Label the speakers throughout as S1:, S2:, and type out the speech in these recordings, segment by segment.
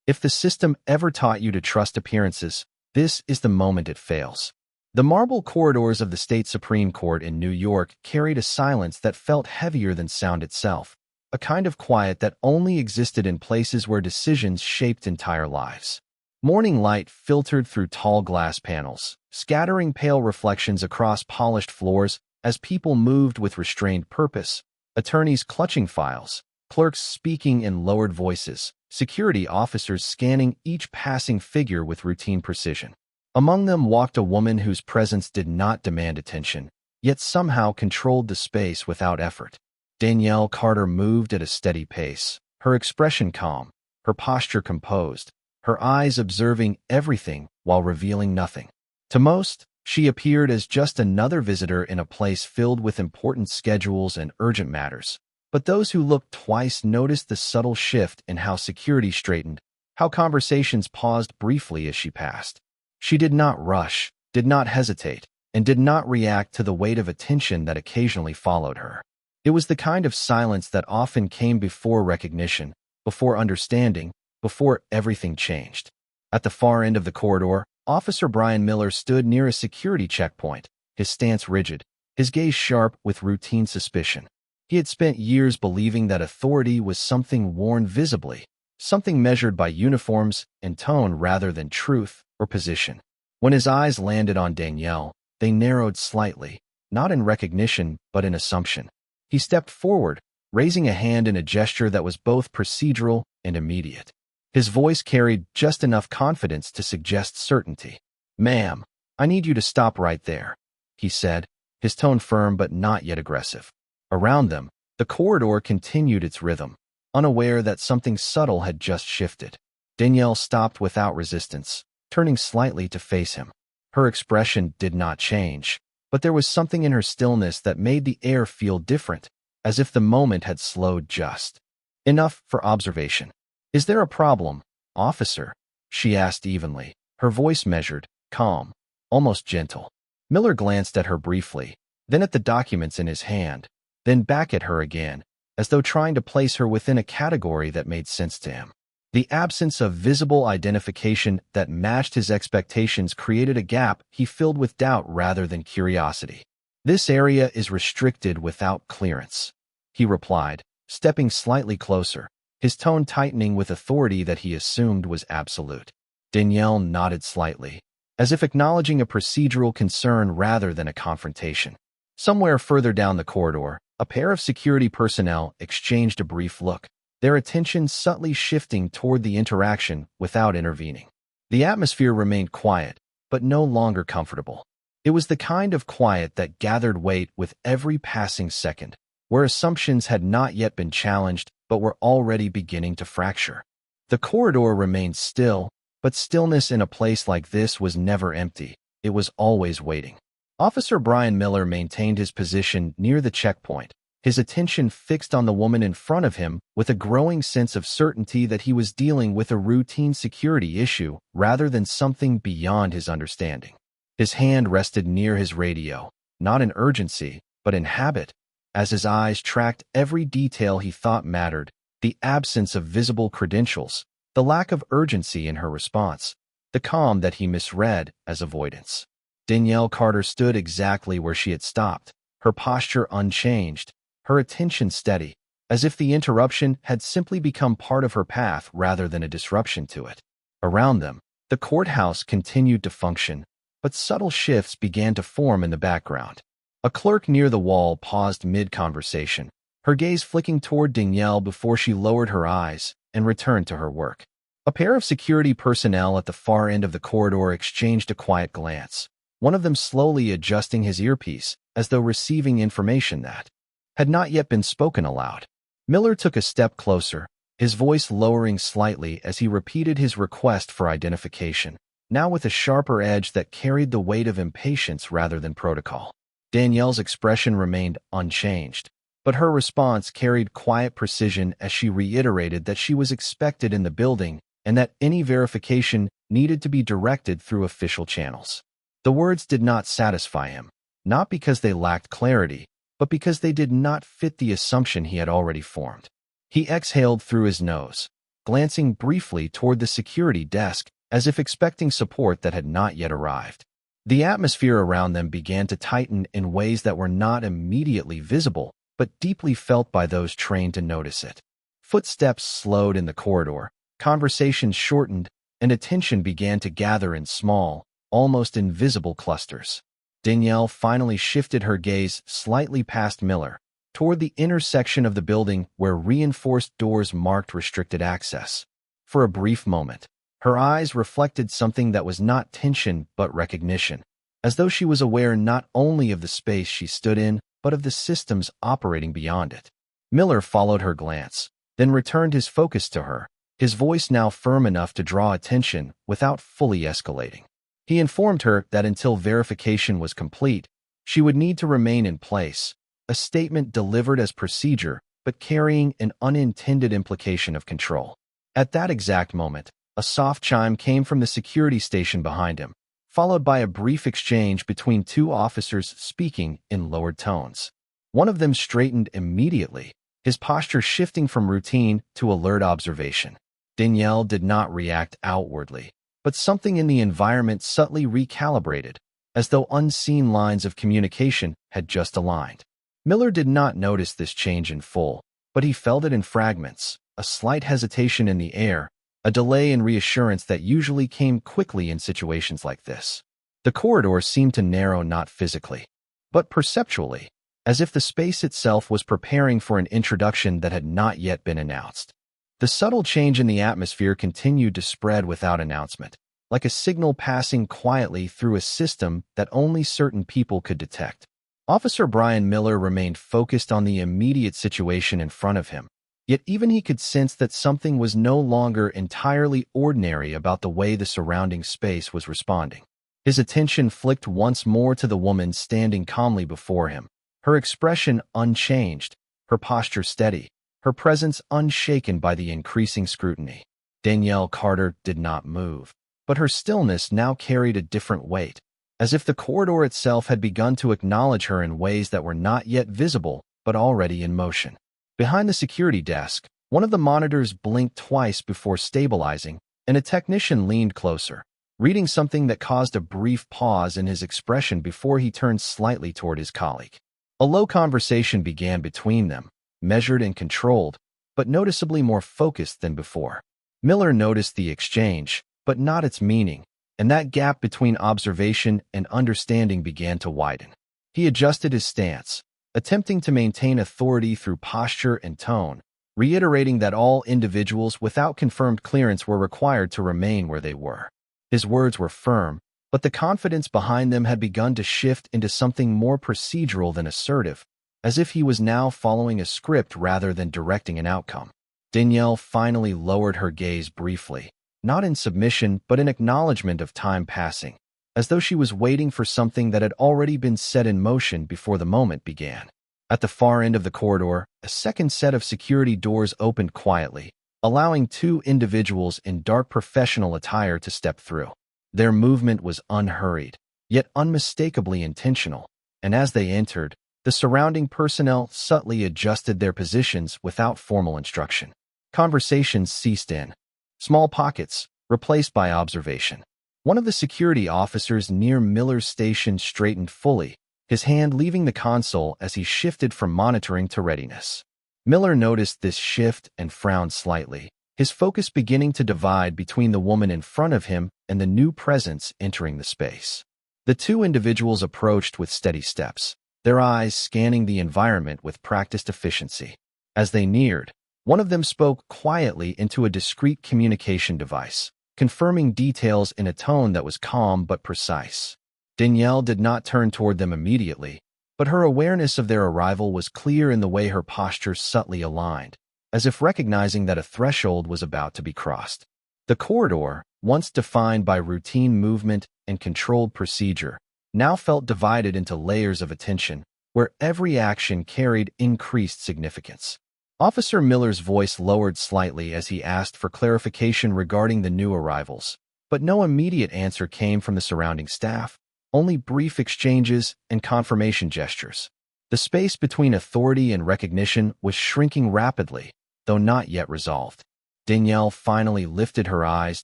S1: If the system ever taught you to trust appearances, this is the moment it fails. The marble corridors of the state Supreme Court in New York carried a silence that felt heavier than sound itself, a kind of quiet that only existed in places where decisions shaped entire lives. Morning light filtered through tall glass panels, scattering pale reflections across polished floors as people moved with restrained purpose, attorneys clutching files, clerks speaking in lowered voices, security officers scanning each passing figure with routine precision. Among them walked a woman whose presence did not demand attention, yet somehow controlled the space without effort. Danielle Carter moved at a steady pace, her expression calm, her posture composed, her eyes observing everything while revealing nothing. To most, she appeared as just another visitor in a place filled with important schedules and urgent matters. But those who looked twice noticed the subtle shift in how security straightened, how conversations paused briefly as she passed. She did not rush, did not hesitate, and did not react to the weight of attention that occasionally followed her. It was the kind of silence that often came before recognition, before understanding, before everything changed. At the far end of the corridor, Officer Brian Miller stood near a security checkpoint, his stance rigid, his gaze sharp with routine suspicion. He had spent years believing that authority was something worn visibly, something measured by uniforms and tone rather than truth or position. When his eyes landed on Danielle, they narrowed slightly, not in recognition but in assumption. He stepped forward, raising a hand in a gesture that was both procedural and immediate. His voice carried just enough confidence to suggest certainty. "Ma'am, I need you to stop right there," he said, his tone firm but not yet aggressive. Around them, the corridor continued its rhythm, unaware that something subtle had just shifted. Danielle stopped without resistance, turning slightly to face him. Her expression did not change, but there was something in her stillness that made the air feel different, as if the moment had slowed just enough for observation. "Is there a problem, officer?" she asked evenly, her voice measured, calm, almost gentle. Miller glanced at her briefly, then at the documents in his hand, then back at her again, as though trying to place her within a category that made sense to him. The absence of visible identification that matched his expectations created a gap he filled with doubt rather than curiosity. "This area is restricted without clearance," he replied, stepping slightly closer, his tone tightening with authority that he assumed was absolute. Danielle nodded slightly, as if acknowledging a procedural concern rather than a confrontation. Somewhere further down the corridor, a pair of security personnel exchanged a brief look, their attention subtly shifting toward the interaction without intervening. The atmosphere remained quiet, but no longer comfortable. It was the kind of quiet that gathered weight with every passing second, where assumptions had not yet been challenged but were already beginning to fracture. The corridor remained still, but stillness in a place like this was never empty. It was always waiting. Officer Brian Miller maintained his position near the checkpoint, his attention fixed on the woman in front of him with a growing sense of certainty that he was dealing with a routine security issue rather than something beyond his understanding. His hand rested near his radio, not in urgency, but in habit, as his eyes tracked every detail he thought mattered, the absence of visible credentials, the lack of urgency in her response, the calm that he misread as avoidance. Danielle Carter stood exactly where she had stopped, her posture unchanged, her attention steady, as if the interruption had simply become part of her path rather than a disruption to it. Around them, the courthouse continued to function, but subtle shifts began to form in the background. A clerk near the wall paused mid-conversation, her gaze flicking toward Danielle before she lowered her eyes and returned to her work. A pair of security personnel at the far end of the corridor exchanged a quiet glance, one of them slowly adjusting his earpiece as though receiving information that had not yet been spoken aloud. Miller took a step closer, his voice lowering slightly as he repeated his request for identification, now with a sharper edge that carried the weight of impatience rather than protocol. Danielle's expression remained unchanged, but her response carried quiet precision as she reiterated that she was expected in the building and that any verification needed to be directed through official channels. The words did not satisfy him, not because they lacked clarity, but because they did not fit the assumption he had already formed. He exhaled through his nose, glancing briefly toward the security desk as if expecting support that had not yet arrived. The atmosphere around them began to tighten in ways that were not immediately visible, but deeply felt by those trained to notice it. Footsteps slowed in the corridor, conversations shortened, and attention began to gather in small, almost invisible clusters. Danielle finally shifted her gaze slightly past Miller, toward the intersection of the building where reinforced doors marked restricted access. For a brief moment, her eyes reflected something that was not tension but recognition, as though she was aware not only of the space she stood in, but of the systems operating beyond it. Miller followed her glance, then returned his focus to her, his voice now firm enough to draw attention without fully escalating. He informed her that until verification was complete, she would need to remain in place, a statement delivered as procedure but carrying an unintended implication of control. At that exact moment, a soft chime came from the security station behind him, followed by a brief exchange between two officers speaking in lowered tones. One of them straightened immediately, his posture shifting from routine to alert observation. Danielle did not react outwardly, but something in the environment subtly recalibrated, as though unseen lines of communication had just aligned. Miller did not notice this change in full, but he felt it in fragments, a slight hesitation in the air, a delay in reassurance that usually came quickly in situations like this. The corridor seemed to narrow not physically, but perceptually, as if the space itself was preparing for an introduction that had not yet been announced. The subtle change in the atmosphere continued to spread without announcement, like a signal passing quietly through a system that only certain people could detect. Officer Brian Miller remained focused on the immediate situation in front of him, yet even he could sense that something was no longer entirely ordinary about the way the surrounding space was responding. His attention flicked once more to the woman standing calmly before him, her expression unchanged, her posture steady, her presence unshaken by the increasing scrutiny. Danielle Carter did not move, but her stillness now carried a different weight, as if the corridor itself had begun to acknowledge her in ways that were not yet visible but already in motion. Behind the security desk, one of the monitors blinked twice before stabilizing, and a technician leaned closer, reading something that caused a brief pause in his expression before he turned slightly toward his colleague. A low conversation began between them, measured and controlled, but noticeably more focused than before. Miller noticed the exchange, but not its meaning, and that gap between observation and understanding began to widen. He adjusted his stance, attempting to maintain authority through posture and tone, reiterating that all individuals without confirmed clearance were required to remain where they were. His words were firm, but the confidence behind them had begun to shift into something more procedural than assertive, as if he was now following a script rather than directing an outcome. Danielle finally lowered her gaze briefly, not in submission but in acknowledgement of time passing, as though she was waiting for something that had already been set in motion before the moment began. At the far end of the corridor, a second set of security doors opened quietly, allowing two individuals in dark professional attire to step through. Their movement was unhurried, yet unmistakably intentional, and as they entered, the surrounding personnel subtly adjusted their positions without formal instruction. Conversations ceased in small pockets, replaced by observation. One of the security officers near Miller's station straightened fully, his hand leaving the console as he shifted from monitoring to readiness. Miller noticed this shift and frowned slightly, his focus beginning to divide between the woman in front of him and the new presence entering the space. The two individuals approached with steady steps, their eyes scanning the environment with practiced efficiency. As they neared, one of them spoke quietly into a discreet communication device, confirming details in a tone that was calm but precise. Danielle did not turn toward them immediately, but her awareness of their arrival was clear in the way her posture subtly aligned, as if recognizing that a threshold was about to be crossed. The corridor, once defined by routine movement and controlled procedure, now felt divided into layers of attention, where every action carried increased significance. Officer Miller's voice lowered slightly as he asked for clarification regarding the new arrivals, but no immediate answer came from the surrounding staff, only brief exchanges and confirmation gestures. The space between authority and recognition was shrinking rapidly, though not yet resolved. Danielle finally lifted her eyes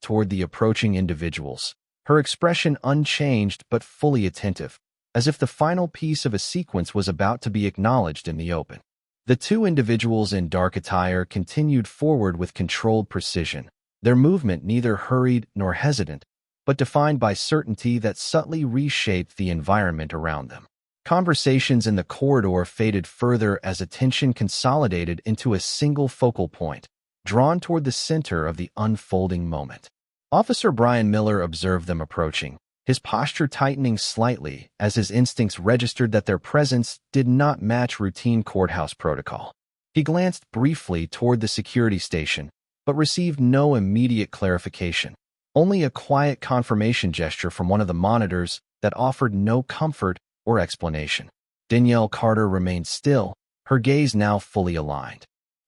S1: toward the approaching individuals, her expression unchanged but fully attentive, as if the final piece of a sequence was about to be acknowledged in the open. The two individuals in dark attire continued forward with controlled precision, their movement neither hurried nor hesitant, but defined by certainty that subtly reshaped the environment around them. Conversations in the corridor faded further as attention consolidated into a single focal point, drawn toward the center of the unfolding moment. Officer Brian Miller observed them approaching, his posture tightening slightly as his instincts registered that their presence did not match routine courthouse protocol. He glanced briefly toward the security station, but received no immediate clarification, only a quiet confirmation gesture from one of the monitors that offered no comfort or explanation. Danielle Carter remained still, her gaze now fully aligned.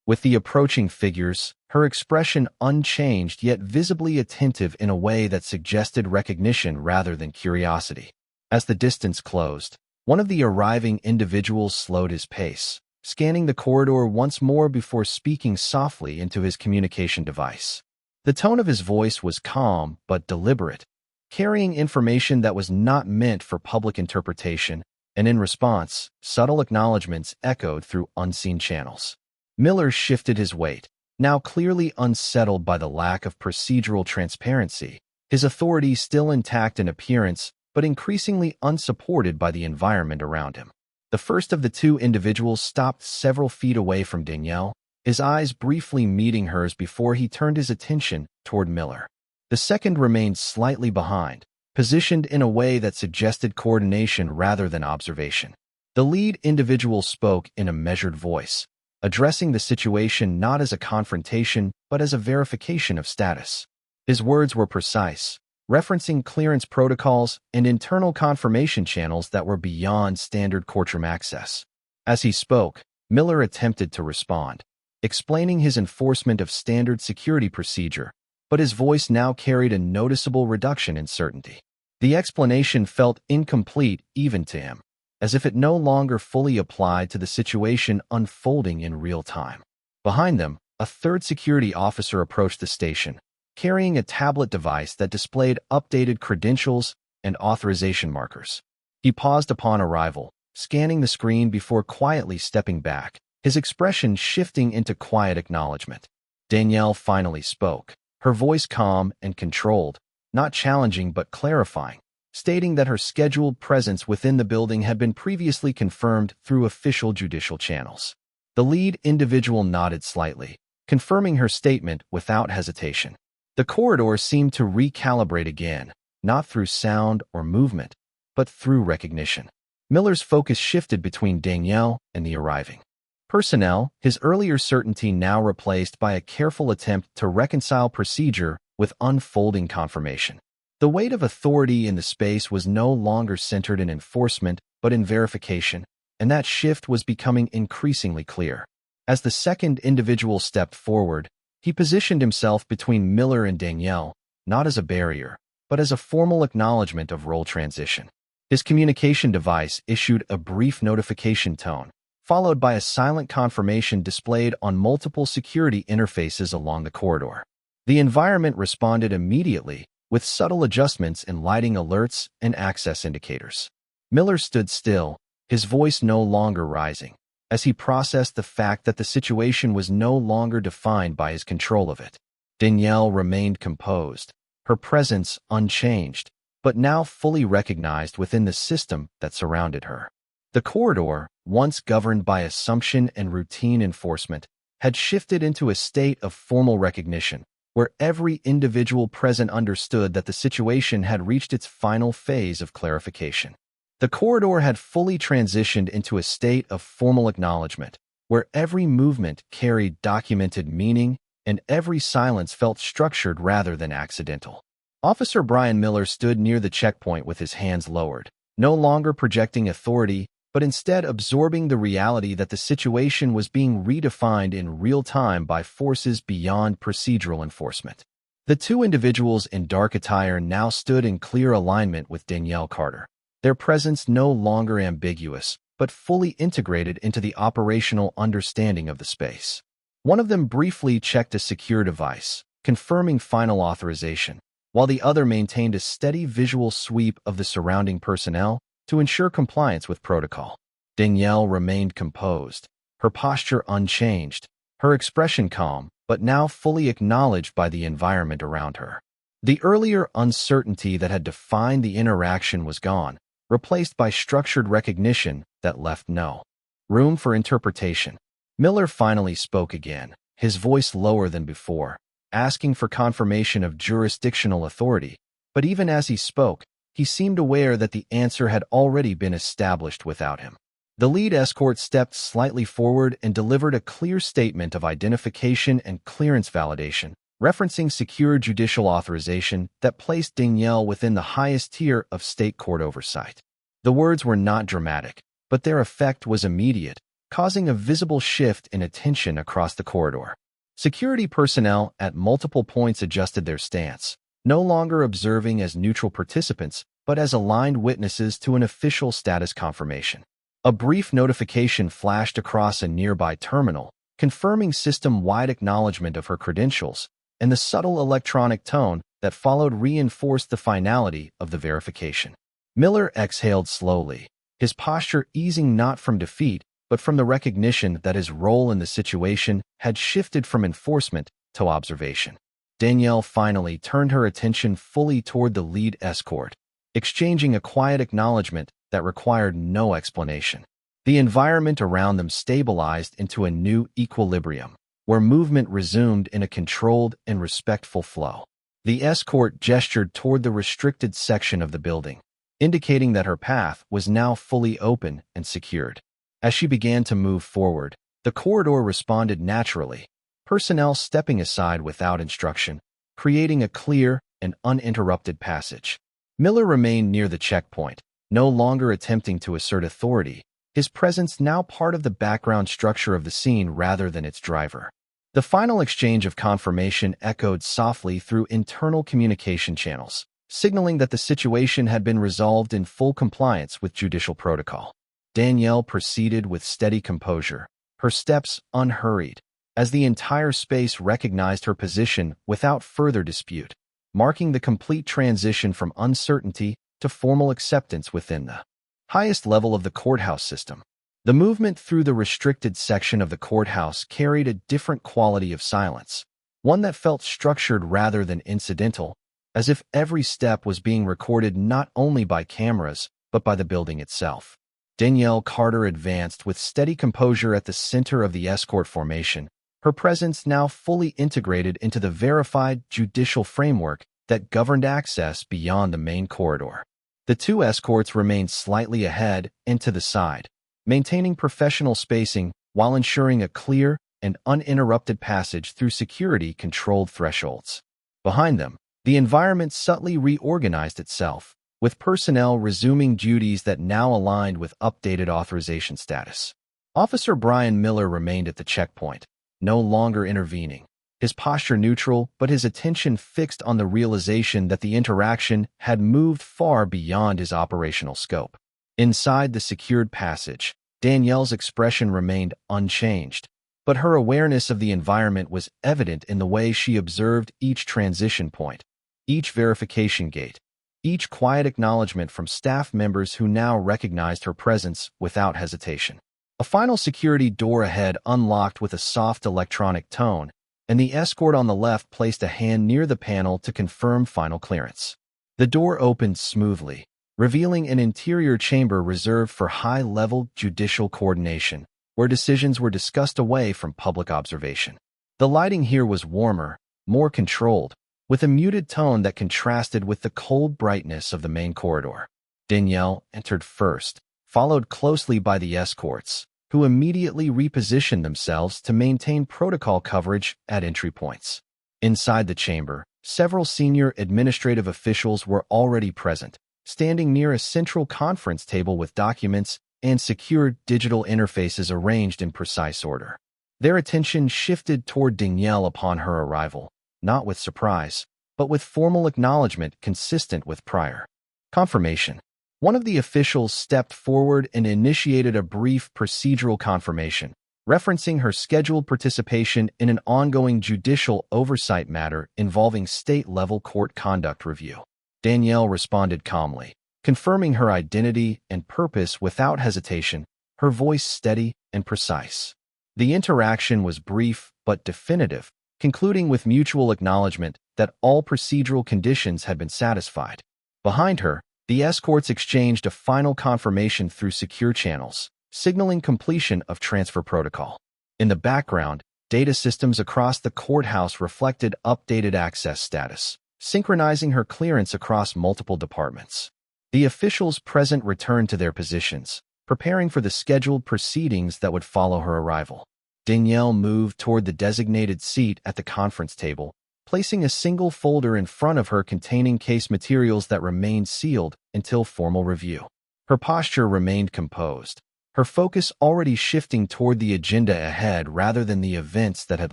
S1: With the approaching figures, her expression unchanged yet visibly attentive in a way that suggested recognition rather than curiosity. As the distance closed, one of the arriving individuals slowed his pace, scanning the corridor once more before speaking softly into his communication device. The tone of his voice was calm but deliberate, carrying information that was not meant for public interpretation, and in response, subtle acknowledgments echoed through unseen channels. Miller shifted his weight, now clearly unsettled by the lack of procedural transparency, his authority still intact in appearance but increasingly unsupported by the environment around him. The first of the two individuals stopped several feet away from Danielle, his eyes briefly meeting hers before he turned his attention toward Miller. The second remained slightly behind, positioned in a way that suggested coordination rather than observation. The lead individual spoke in a measured voice, addressing the situation not as a confrontation but as a verification of status. His words were precise, referencing clearance protocols and internal confirmation channels that were beyond standard courtroom access. As he spoke, Miller attempted to respond, explaining his enforcement of standard security procedure, but his voice now carried a noticeable reduction in certainty. The explanation felt incomplete even to him, as if it no longer fully applied to the situation unfolding in real time. Behind them, a third security officer approached the station, carrying a tablet device that displayed updated credentials and authorization markers. He paused upon arrival, scanning the screen before quietly stepping back, his expression shifting into quiet acknowledgement. Danielle finally spoke, her voice calm and controlled, not challenging but clarifying, stating that her scheduled presence within the building had been previously confirmed through official judicial channels. The lead individual nodded slightly, confirming her statement without hesitation. The corridor seemed to recalibrate again, not through sound or movement, but through recognition. Miller's focus shifted between Danielle and the arriving personnel, his earlier certainty now replaced by a careful attempt to reconcile procedure with unfolding confirmation. The weight of authority in the space was no longer centered in enforcement but in verification, and that shift was becoming increasingly clear. As the second individual stepped forward, he positioned himself between Miller and Danielle, not as a barrier, but as a formal acknowledgement of role transition. His communication device issued a brief notification tone, followed by a silent confirmation displayed on multiple security interfaces along the corridor. The environment responded immediately, with subtle adjustments in lighting alerts and access indicators. Miller stood still, his voice no longer rising, as he processed the fact that the situation was no longer defined by his control of it. Danielle remained composed, her presence unchanged, but now fully recognized within the system that surrounded her. The corridor, once governed by assumption and routine enforcement, had shifted into a state of formal recognition, where every individual present understood that the situation had reached its final phase of clarification. The corridor had fully transitioned into a state of formal acknowledgement, where every movement carried documented meaning and every silence felt structured rather than accidental. Officer Brian Miller stood near the checkpoint with his hands lowered, no longer projecting authority, but instead absorbing the reality that the situation was being redefined in real time by forces beyond procedural enforcement. The two individuals in dark attire now stood in clear alignment with Danielle Carter, their presence no longer ambiguous, but fully integrated into the operational understanding of the space. One of them briefly checked a secure device, confirming final authorization, while the other maintained a steady visual sweep of the surrounding personnel to ensure compliance with protocol. Danielle remained composed, her posture unchanged, her expression calm, but now fully acknowledged by the environment around her. The earlier uncertainty that had defined the interaction was gone, replaced by structured recognition that left no room for interpretation. Miller finally spoke again, his voice lower than before, asking for confirmation of jurisdictional authority. But even as he spoke, he seemed aware that the answer had already been established without him. The lead escort stepped slightly forward and delivered a clear statement of identification and clearance validation, referencing secure judicial authorization that placed Danielle within the highest tier of state court oversight. The words were not dramatic, but their effect was immediate, causing a visible shift in attention across the corridor. Security personnel at multiple points adjusted their stance, no longer observing as neutral participants, but as aligned witnesses to an official status confirmation. A brief notification flashed across a nearby terminal, confirming system-wide acknowledgement of her credentials, and the subtle electronic tone that followed reinforced the finality of the verification. Miller exhaled slowly, his posture easing not from defeat, but from the recognition that his role in the situation had shifted from enforcement to observation. Danielle finally turned her attention fully toward the lead escort, exchanging a quiet acknowledgement that required no explanation. The environment around them stabilized into a new equilibrium, where movement resumed in a controlled and respectful flow. The escort gestured toward the restricted section of the building, indicating that her path was now fully open and secured. As she began to move forward, the corridor responded naturally, personnel stepping aside without instruction, creating a clear and uninterrupted passage. Miller remained near the checkpoint, no longer attempting to assert authority, his presence now part of the background structure of the scene rather than its driver. The final exchange of confirmation echoed softly through internal communication channels, signaling that the situation had been resolved in full compliance with judicial protocol. Danielle proceeded with steady composure, her steps unhurried, as the entire space recognized her position without further dispute, marking the complete transition from uncertainty to formal acceptance within the highest level of the courthouse system. The movement through the restricted section of the courthouse carried a different quality of silence, one that felt structured rather than incidental, as if every step was being recorded not only by cameras, but by the building itself. Danielle Carter advanced with steady composure at the center of the escort formation, her presence now fully integrated into the verified judicial framework that governed access beyond the main corridor. The two escorts remained slightly ahead and to the side, maintaining professional spacing while ensuring a clear and uninterrupted passage through security-controlled thresholds. Behind them, the environment subtly reorganized itself, with personnel resuming duties that now aligned with updated authorization status. Officer Brian Miller remained at the checkpoint, no longer intervening, his posture neutral but his attention fixed on the realization that the interaction had moved far beyond his operational scope. Inside the secured passage, Danielle's expression remained unchanged, but her awareness of the environment was evident in the way she observed each transition point, each verification gate, each quiet acknowledgement from staff members who now recognized her presence without hesitation. A final security door ahead unlocked with a soft electronic tone, and the escort on the left placed a hand near the panel to confirm final clearance. The door opened smoothly, revealing an interior chamber reserved for high-level judicial coordination, where decisions were discussed away from public observation. The lighting here was warmer, more controlled, with a muted tone that contrasted with the cold brightness of the main corridor. Danielle entered first, followed closely by the escorts, who immediately repositioned themselves to maintain protocol coverage at entry points. Inside the chamber, several senior administrative officials were already present, standing near a central conference table with documents and secure digital interfaces arranged in precise order. Their attention shifted toward Danielle upon her arrival, not with surprise, but with formal acknowledgement consistent with prior confirmation. One of the officials stepped forward and initiated a brief procedural confirmation, referencing her scheduled participation in an ongoing judicial oversight matter involving state-level court conduct review. Danielle responded calmly, confirming her identity and purpose without hesitation, her voice steady and precise. The interaction was brief but definitive, concluding with mutual acknowledgement that all procedural conditions had been satisfied. Behind her, the escorts exchanged a final confirmation through secure channels, signaling completion of transfer protocol. In the background, data systems across the courthouse reflected updated access status, synchronizing her clearance across multiple departments. The officials present returned to their positions, preparing for the scheduled proceedings that would follow her arrival. Danielle moved toward the designated seat at the conference table, placing a single folder in front of her containing case materials that remained sealed until formal review. Her posture remained composed, her focus already shifting toward the agenda ahead rather than the events that had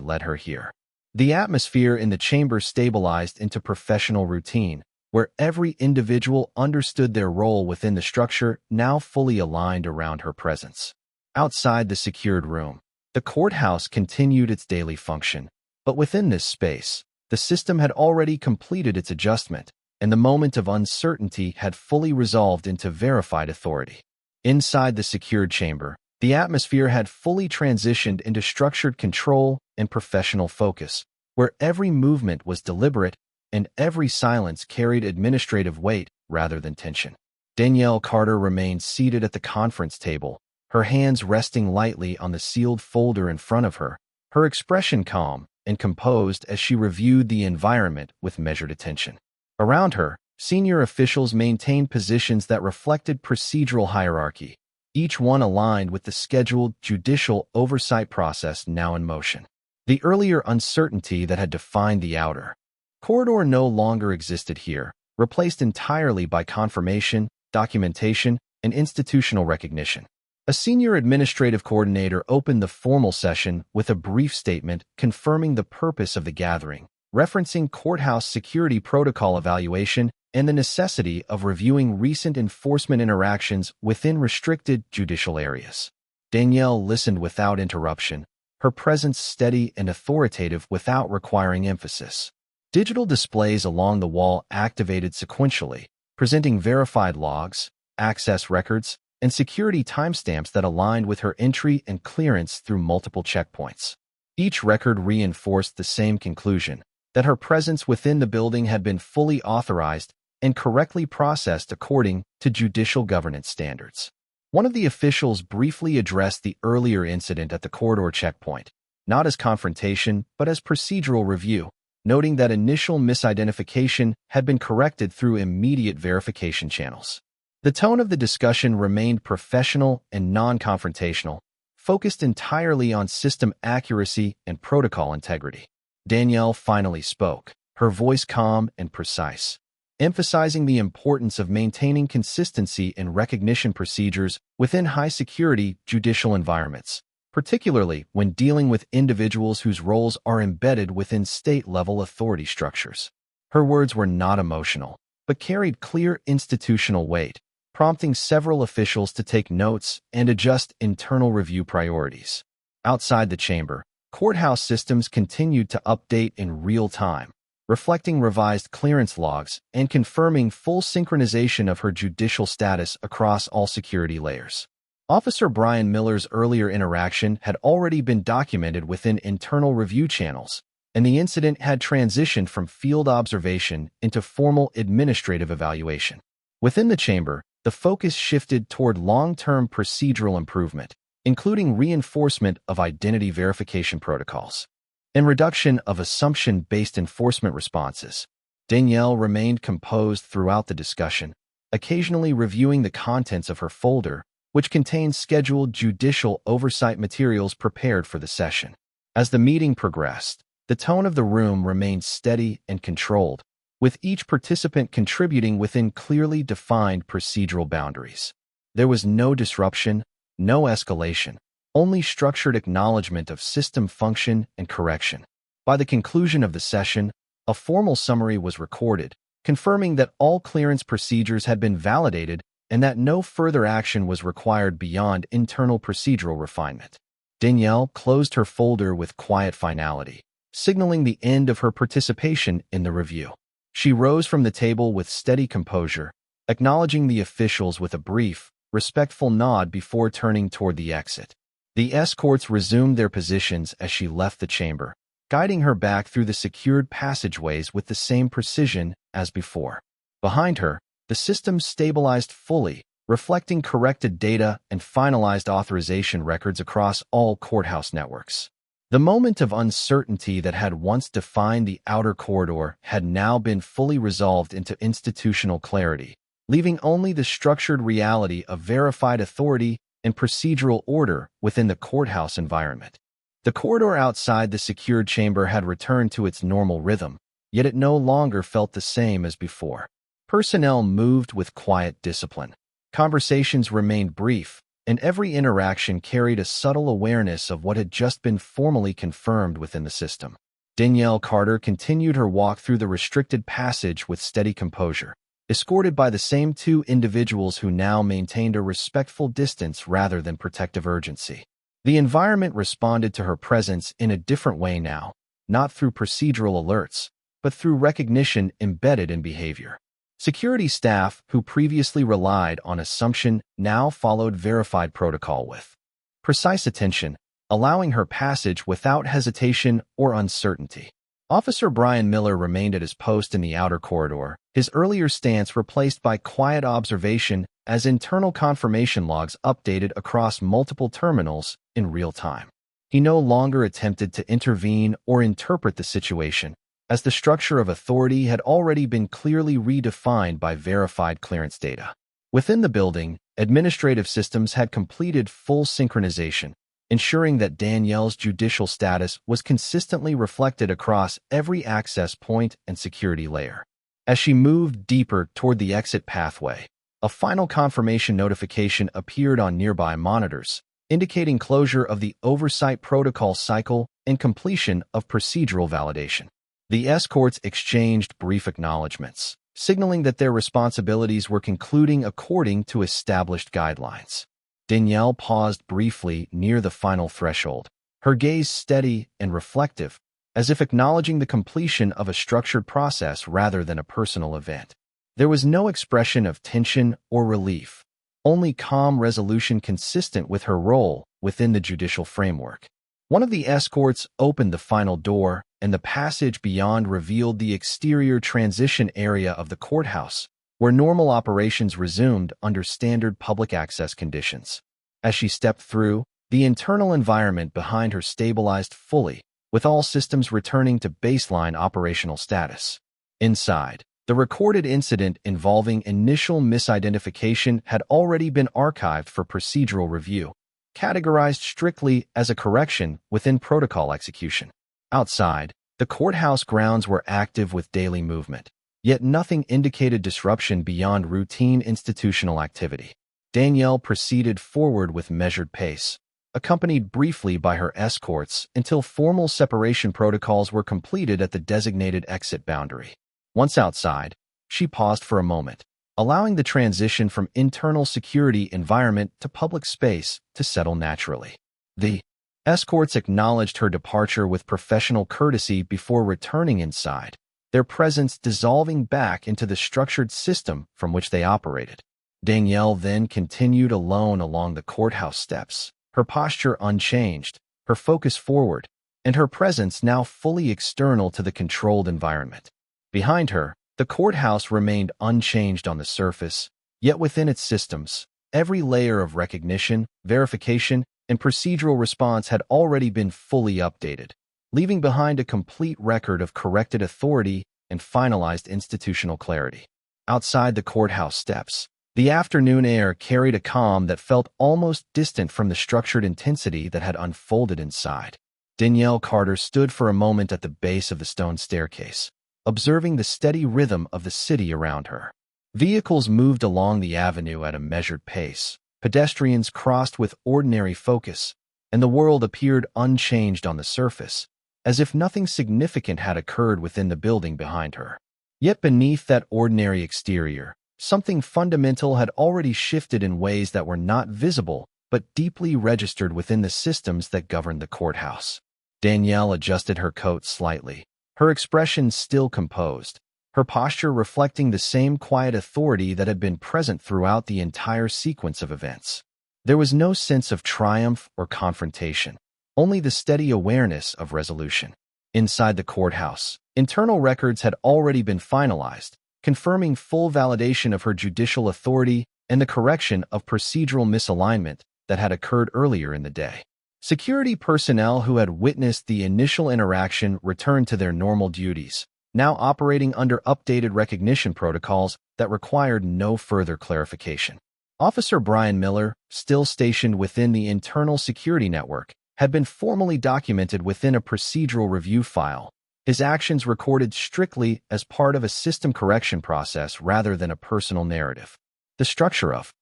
S1: led her here. The atmosphere in the chamber stabilized into professional routine, where every individual understood their role within the structure, now fully aligned around her presence. Outside the secured room, the courthouse continued its daily function, but within this space, the system had already completed its adjustment, and the moment of uncertainty had fully resolved into verified authority. Inside the secured chamber, the atmosphere had fully transitioned into structured control and professional focus, where every movement was deliberate and every silence carried administrative weight rather than tension. Danielle Carter remained seated at the conference table, her hands resting lightly on the sealed folder in front of her, her expression calm and composed as she reviewed the environment with measured attention. Around her, senior officials maintained positions that reflected procedural hierarchy, each one aligned with the scheduled judicial oversight process now in motion. The earlier uncertainty that had defined the outer corridor no longer existed here, replaced entirely by confirmation, documentation, and institutional recognition. A senior administrative coordinator opened the formal session with a brief statement confirming the purpose of the gathering, referencing courthouse security protocol evaluation and the necessity of reviewing recent enforcement interactions within restricted judicial areas. Danielle listened without interruption, her presence steady and authoritative without requiring emphasis. Digital displays along the wall activated sequentially, presenting verified logs, access records, and security timestamps that aligned with her entry and clearance through multiple checkpoints. Each record reinforced the same conclusion, that her presence within the building had been fully authorized and correctly processed according to judicial governance standards. One of the officials briefly addressed the earlier incident at the corridor checkpoint, not as confrontation but as procedural review, noting that initial misidentification had been corrected through immediate verification channels. The tone of the discussion remained professional and non-confrontational, focused entirely on system accuracy and protocol integrity. Danielle finally spoke, her voice calm and precise, emphasizing the importance of maintaining consistency in recognition procedures within high-security judicial environments, particularly when dealing with individuals whose roles are embedded within state-level authority structures. Her words were not emotional, but carried clear institutional weight, prompting several officials to take notes and adjust internal review priorities. Outside the chamber, courthouse systems continued to update in real time, reflecting revised clearance logs and confirming full synchronization of her judicial status across all security layers. Officer Brian Miller's earlier interaction had already been documented within internal review channels, and the incident had transitioned from field observation into formal administrative evaluation. Within the chamber, the focus shifted toward long-term procedural improvement, including reinforcement of identity verification protocols and reduction of assumption-based enforcement responses. Danielle remained composed throughout the discussion, occasionally reviewing the contents of her folder, which contained scheduled judicial oversight materials prepared for the session. As the meeting progressed, the tone of the room remained steady and controlled, with each participant contributing within clearly defined procedural boundaries. There was no disruption, no escalation, only structured acknowledgement of system function and correction. By the conclusion of the session, a formal summary was recorded, confirming that all clearance procedures had been validated and that no further action was required beyond internal procedural refinement. Danielle closed her folder with quiet finality, signaling the end of her participation in the review. She rose from the table with steady composure, acknowledging the officials with a brief, respectful nod before turning toward the exit. The escorts resumed their positions as she left the chamber, guiding her back through the secured passageways with the same precision as before. Behind her, the system stabilized fully, reflecting corrected data and finalized authorization records across all courthouse networks. The moment of uncertainty that had once defined the outer corridor had now been fully resolved into institutional clarity, leaving only the structured reality of verified authority and procedural order within the courthouse environment. The corridor outside the secured chamber had returned to its normal rhythm, yet it no longer felt the same as before. Personnel moved with quiet discipline. Conversations remained brief, and every interaction carried a subtle awareness of what had just been formally confirmed within the system. Danielle Carter continued her walk through the restricted passage with steady composure, escorted by the same two individuals who now maintained a respectful distance rather than protective urgency. The environment responded to her presence in a different way now, not through procedural alerts, but through recognition embedded in behavior. Security staff who previously relied on assumption now followed verified protocol with precise attention, allowing her passage without hesitation or uncertainty. Officer Brian Miller remained at his post in the outer corridor, his earlier stance replaced by quiet observation as internal confirmation logs updated across multiple terminals in real time. He no longer attempted to intervene or interpret the situation, as the structure of authority had already been clearly redefined by verified clearance data. Within the building, administrative systems had completed full synchronization, ensuring that Danielle's judicial status was consistently reflected across every access point and security layer. As she moved deeper toward the exit pathway, a final confirmation notification appeared on nearby monitors, indicating closure of the oversight protocol cycle and completion of procedural validation. The escorts exchanged brief acknowledgments, signaling that their responsibilities were concluding according to established guidelines. Danielle paused briefly near the final threshold, her gaze steady and reflective, as if acknowledging the completion of a structured process rather than a personal event. There was no expression of tension or relief, only calm resolution consistent with her role within the judicial framework. One of the escorts opened the final door, and the passage beyond revealed the exterior transition area of the courthouse, where normal operations resumed under standard public access conditions. As she stepped through, the internal environment behind her stabilized fully, with all systems returning to baseline operational status. Inside, the recorded incident involving initial misidentification had already been archived for procedural review, categorized strictly as a correction within protocol execution. Outside, the courthouse grounds were active with daily movement, yet nothing indicated disruption beyond routine institutional activity. Danielle proceeded forward with measured pace, accompanied briefly by her escorts until formal separation protocols were completed at the designated exit boundary. Once outside, she paused for a moment, allowing the transition from internal security environment to public space to settle naturally. The escorts acknowledged her departure with professional courtesy before returning inside, their presence dissolving back into the structured system from which they operated. Danielle then continued alone along the courthouse steps, her posture unchanged, her focus forward, and her presence now fully external to the controlled environment. Behind her, the courthouse remained unchanged on the surface, yet within its systems, every layer of recognition, verification, and procedural response had already been fully updated, leaving behind a complete record of corrected authority and finalized institutional clarity. Outside the courthouse steps, the afternoon air carried a calm that felt almost distant from the structured intensity that had unfolded inside. Danielle Carter stood for a moment at the base of the stone staircase, observing the steady rhythm of the city around her. Vehicles moved along the avenue at a measured pace, pedestrians crossed with ordinary focus, and the world appeared unchanged on the surface, as if nothing significant had occurred within the building behind her. Yet beneath that ordinary exterior, something fundamental had already shifted in ways that were not visible but deeply registered within the systems that governed the courthouse. Danielle adjusted her coat slightly, her expression still composed, her posture reflecting the same quiet authority that had been present throughout the entire sequence of events. There was no sense of triumph or confrontation, only the steady awareness of resolution. Inside the courthouse, internal records had already been finalized, confirming full validation of her judicial authority and the correction of procedural misalignment that had occurred earlier in the day. Security personnel who had witnessed the initial interaction returned to their normal duties, now operating under updated recognition protocols that required no further clarification. Officer Brian Miller, still stationed within the internal security network, had been formally documented within a procedural review file, his actions recorded strictly as part of a system correction process rather than a personal narrative. The structure of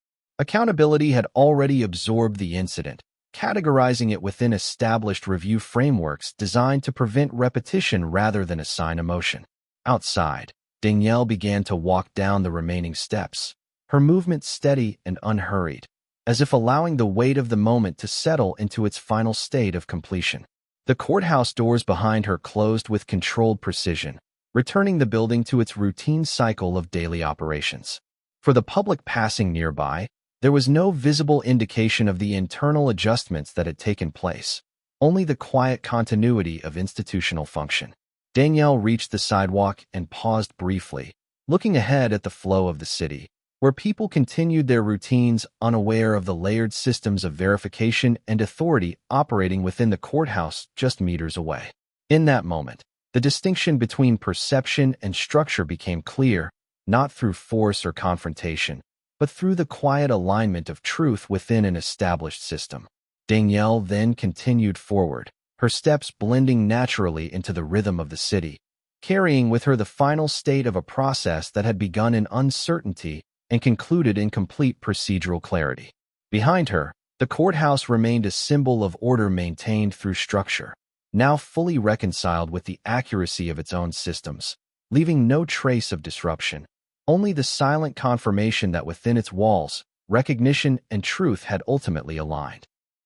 S1: accountability had already absorbed the incident, categorizing it within established review frameworks designed to prevent repetition rather than assign emotion. Outside, Danielle began to walk down the remaining steps, her movement steady and unhurried, as if allowing the weight of the moment to settle into its final state of completion. The courthouse doors behind her closed with controlled precision, returning the building to its routine cycle of daily operations. For the public passing nearby, there was no visible indication of the internal adjustments that had taken place, only the quiet continuity of institutional function. Danielle reached the sidewalk and paused briefly, looking ahead at the flow of the city, where people continued their routines unaware of the layered systems of verification and authority operating within the courthouse just meters away. In that moment, the distinction between perception and structure became clear, not through force or confrontation, but through the quiet alignment of truth within an established system. Danielle then continued forward, her steps blending naturally into the rhythm of the city, carrying with her the final state of a process that had begun in uncertainty and concluded in complete procedural clarity. Behind her, the courthouse remained a symbol of order maintained through structure, now fully reconciled with the accuracy of its own systems, leaving no trace of disruption, only the silent confirmation that within its walls, recognition and truth had ultimately aligned.